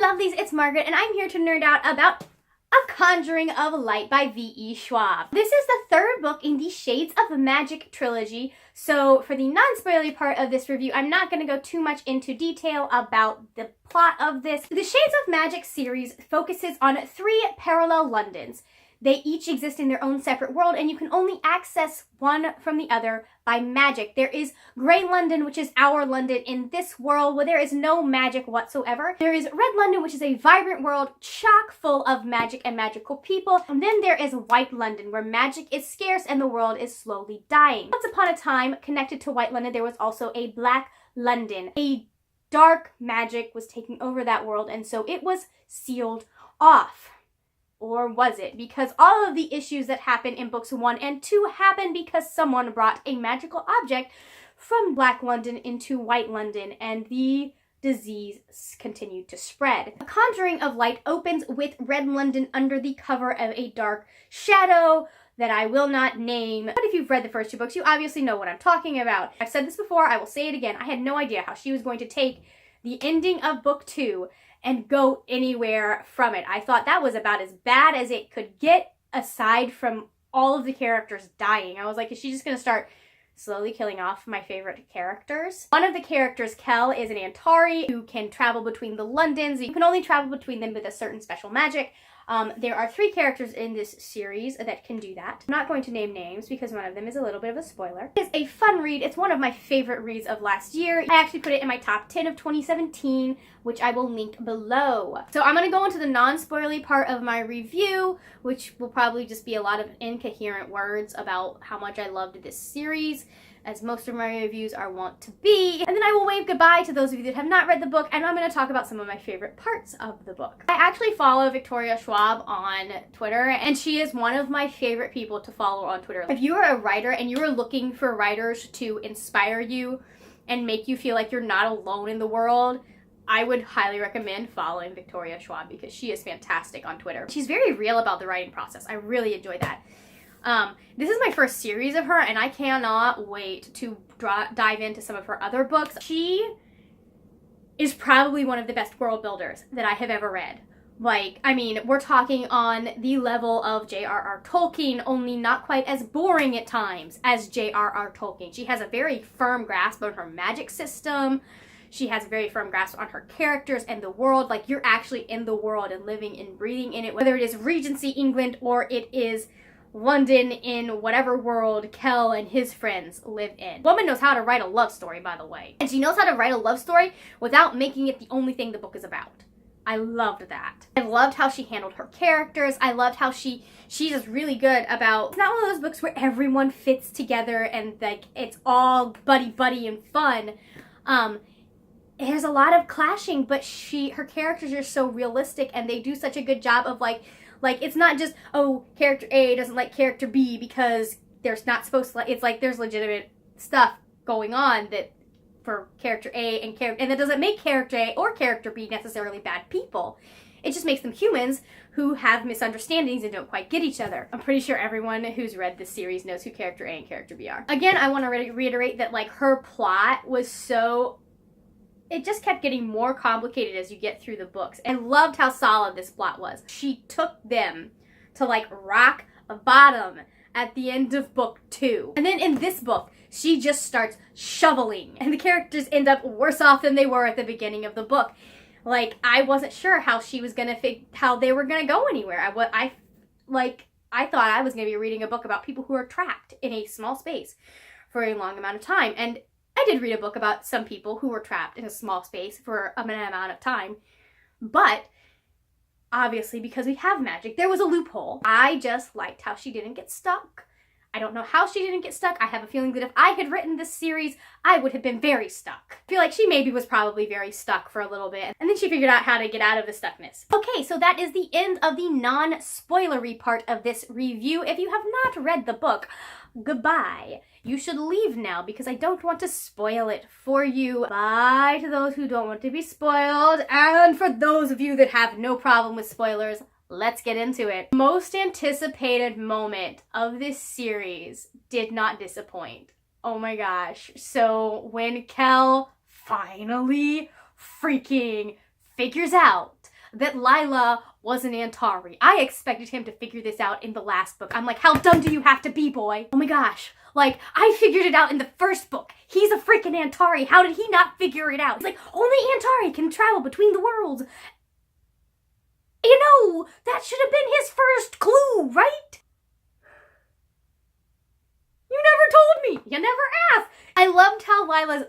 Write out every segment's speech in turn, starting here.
my lovelies, it's Margaret, and I'm here to nerd out about A Conjuring of Light by V.E. Schwab. This is the third book in the Shades of Magic trilogy, so for the non-spoilery part of this review, I'm not going to go too much into detail about the plot of this. The Shades of Magic series focuses on 3 parallel Londons. They each exist in their own separate world, and you can only access one from the other by magic. There is Grey London, which is our London in this world, where there is no magic whatsoever. There is Red London, which is a vibrant world chock full of magic and magical people. And then there is White London, where magic is scarce and the world is slowly dying. Once upon a time, connected to White London, there was also a Black London. A dark magic was taking over that world, and so it was sealed off. Or was it? Because all of the issues that happen in books 1 and 2 happen because someone brought a magical object from Black London into White London, and the disease continued to spread. A Conjuring of Light opens with Red London under the cover of a dark shadow that I will not name. But if you've read the first 2 books, you obviously know what I'm talking about. I've said this before, I will say it again. I had no idea how she was going to take the ending of book 2 and go anywhere from it. I thought that was about as bad as it could get, aside from all of the characters dying. I was like, is she just gonna start slowly killing off my favorite characters? One of the characters, Kel, is an Antari who can travel between the Londons. You can only travel between them with a certain special magic. There are 3 characters in this series that can do that. I'm not going to name names because one of them is a little bit of a spoiler. It is a fun read. It's one of my favorite reads of last year. I actually put it in my top 10 of 2017, which I will link below. So I'm going to go into the non-spoilery part of my review, which will probably just be a lot of incoherent words about how much I loved this series, as most of my reviews are wont to be. And then I will wave goodbye to those of you that have not read the book, and I'm going to talk about some of my favorite parts of the book. I actually follow Victoria Schwab on Twitter, and she is one of my favorite people to follow on Twitter. If you are a writer and you are looking for writers to inspire you and make you feel like you're not alone in the world, I would highly recommend following Victoria Schwab because she is fantastic on Twitter. She's very real about the writing process. I really enjoy that. This is my first series of her, and I cannot wait to dive into some of her other books. She is probably one of the best world builders that I have ever read. Like, I mean, we're talking on the level of J.R.R. Tolkien, only not quite as boring at times as J.R.R. Tolkien. She has a very firm grasp on her magic system. She has a very firm grasp on her characters and the world. Like, you're actually in the world and living and breathing in it, whether it is Regency England or it is London in whatever world Kel and his friends live in. Woman knows how to write a love story, by the way. And she knows how to write a love story without making it the only thing the book is about. I loved that. I loved how she handled her characters. I loved how she's just really good about, it's not one of those books where everyone fits together and like it's all buddy and fun. There's a lot of clashing, but her characters are so realistic, and they do such a good job of like it's not just, oh, character A doesn't like character B because there's not supposed to, it's like there's legitimate stuff going on that for character A and that doesn't make character A or character B necessarily bad people. It just makes them humans who have misunderstandings and don't quite get each other. I'm pretty sure everyone who's read this series knows who character A and character B are. Again, I want to reiterate that like her plot was so, it just kept getting more complicated as you get through the books. And loved how solid this plot was. She took them to like rock bottom at the end of book 2. And then in this book, she just starts shoveling. And the characters end up worse off than they were at the beginning of the book. Like, I wasn't sure how she was gonna how they were gonna go anywhere. I thought I was gonna be reading a book about people who are trapped in a small space for a long amount of time. And I did read a book about some people who were trapped in a small space for an amount of time, but obviously because we have magic, there was a loophole. I just liked how she didn't get stuck. I don't know how she didn't get stuck. I have a feeling that if I had written this series, I would have been very stuck. I feel like she maybe was probably very stuck for a little bit, and then she figured out how to get out of the stuckness. Okay, so that is the end of the non-spoilery part of this review. If you have not read the book, goodbye. You should leave now because I don't want to spoil it for you. Bye to those who don't want to be spoiled, and for those of you that have no problem with spoilers, let's get into it. Most anticipated moment of this series did not disappoint. Oh my gosh. So when Kel finally freaking figures out that Lila was an Antari. I expected him to figure this out in the last book. I'm like, how dumb do you have to be, boy? Oh my gosh. Like, I figured it out in the first book. He's a freaking Antari. How did he not figure it out? It's like, only Antari can travel between the worlds. You know, that should have been his first clue, right? You never told me. You never asked. I loved how Lila's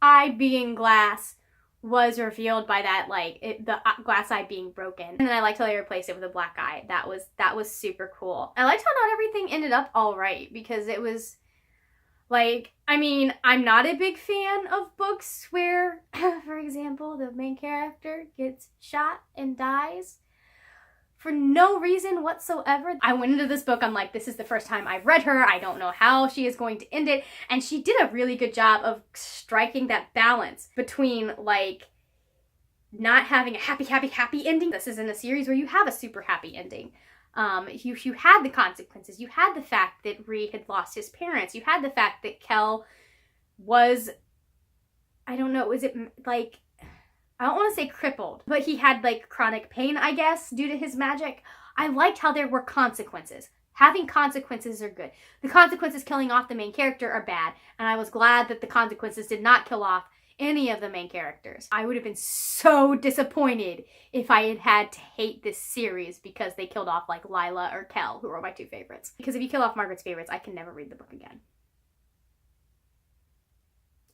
eye being glass was revealed by that, like, the glass eye being broken. And then I liked how they replaced it with a black eye. That was super cool. I liked how not everything ended up all right, because it was, like, I mean, I'm not a big fan of books where, for example, the main character gets shot and dies for no reason whatsoever. I went into this book, I'm like, this is the first time I've read her. I don't know how she is going to end it. And she did a really good job of striking that balance between, like, not having a happy ending. This isn't a series where you have a super happy ending. You had the consequences. You had the fact that Ree had lost his parents. You had the fact that Kel was, I don't know, was it like, I don't want to say crippled, but he had like chronic pain, I guess, due to his magic. I liked how there were consequences. Having consequences are good. The consequences killing off the main character are bad, and I was glad that the consequences did not kill off any of the main characters. I would have been so disappointed if I had had to hate this series because they killed off like Lila or Kel, who were my two favorites. Because if you kill off Margaret's favorites, I can never read the book again.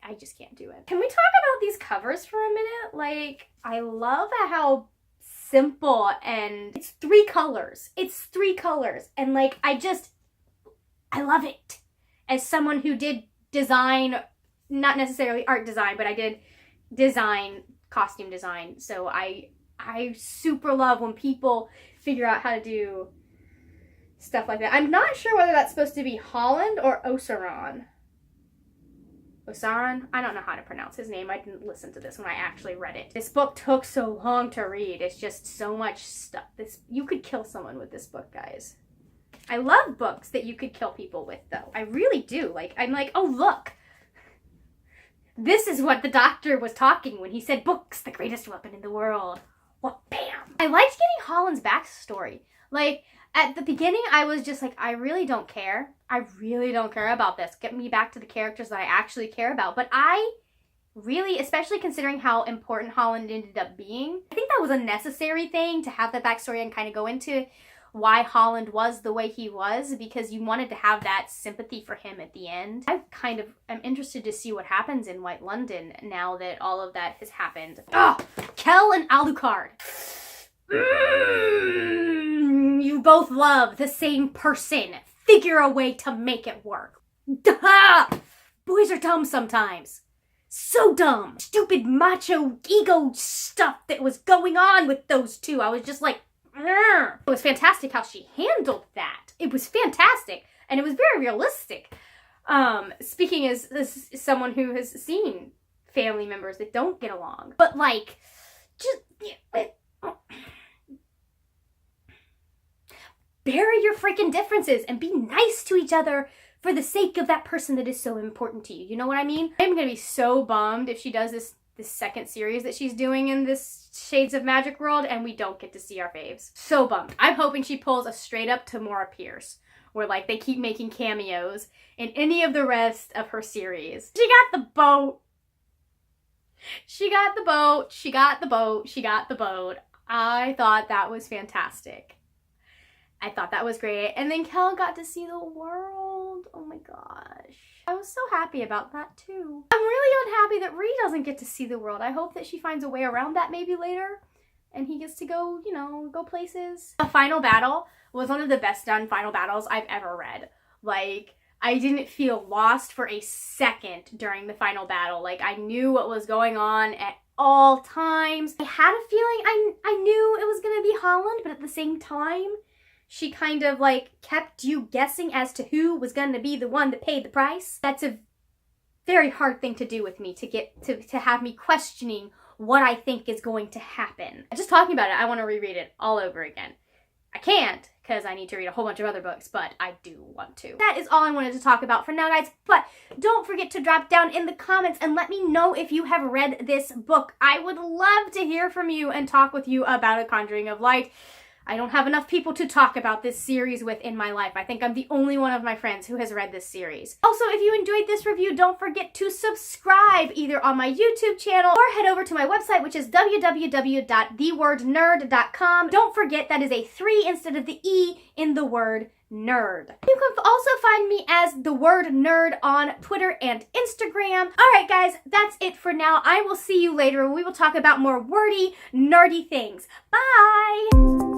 I just can't do it. Can we talk about these covers for a minute? Like, I love how simple, and it's 3 colors. It's 3 colors. And like, I love it. As someone who did design, not necessarily art design, but I did design, costume design. So I super love when people figure out how to do stuff like that. I'm not sure whether that's supposed to be Holland or Osaron. Osaron? I don't know how to pronounce his name. I didn't listen to this when I actually read it. This book took so long to read. It's just so much stuff. You could kill someone with this book, guys. I love books that you could kill people with, though. I really do. Like, I'm like, oh, look. This is what the doctor was talking when he said, books, the greatest weapon in the world. What, bam. I liked getting Holland's backstory. Like, at the beginning, I was just like, I really don't care. I really don't care about this. Get me back to the characters that I actually care about. But I really, especially considering how important Holland ended up being, I think that was a necessary thing to have that backstory and kind of go into why Holland was the way he was, because you wanted to have that sympathy for him at the end. I kind of am interested to see what happens in White London now that all of that has happened. Ugh! Kel and Alucard. You both love the same person. Figure a way to make it work. Duh! Boys are dumb sometimes. So dumb. Stupid macho ego stuff that was going on with those two. I was just like, Urgh. It was fantastic how she handled that. It was fantastic. And it was very realistic. Speaking as someone who has seen family members that don't get along. But like, just... bury your freaking differences and be nice to each other for the sake of that person that is so important to you. You know what I mean? I'm gonna be so bummed if she does this second series that she's doing in this Shades of Magic world and we don't get to see our faves. So bummed. I'm hoping she pulls a straight up Tamora Pierce, where like they keep making cameos in any of the rest of her series. She got the boat. She got the boat. She got the boat. She got the boat. I thought that was fantastic. I thought that was great. And then Kel got to see the world. Oh my gosh. I was so happy about that too. I'm really unhappy that Ree doesn't get to see the world. I hope that she finds a way around that maybe later. And he gets to go, you know, go places. The final battle was one of the best done final battles I've ever read. Like, I didn't feel lost for a second during the final battle. Like, I knew what was going on at all times. I had a feeling I knew it was gonna be Holland, but at the same time, she kind of like kept you guessing as to who was going to be the one that paid the price. That's a very hard thing to do with me, to get to have me questioning what I think is going to happen. Just talking about it, I want to reread it all over again. I can't because I need to read a whole bunch of other books, but I do want to. That is all I wanted to talk about for now, guys, but don't forget to drop down in the comments and let me know if you have read this book. I would love to hear from you and talk with you about A Conjuring of Light. I don't have enough people to talk about this series with in my life. I think I'm the only one of my friends who has read this series. Also, if you enjoyed this review, don't forget to subscribe either on my YouTube channel or head over to my website, which is www.thewordnerd.com. Don't forget that is a 3 instead of the E in the word nerd. You can also find me as The Word Nerd on Twitter and Instagram. Alright guys, that's it for now. I will see you later when we will talk about more wordy, nerdy things. Bye!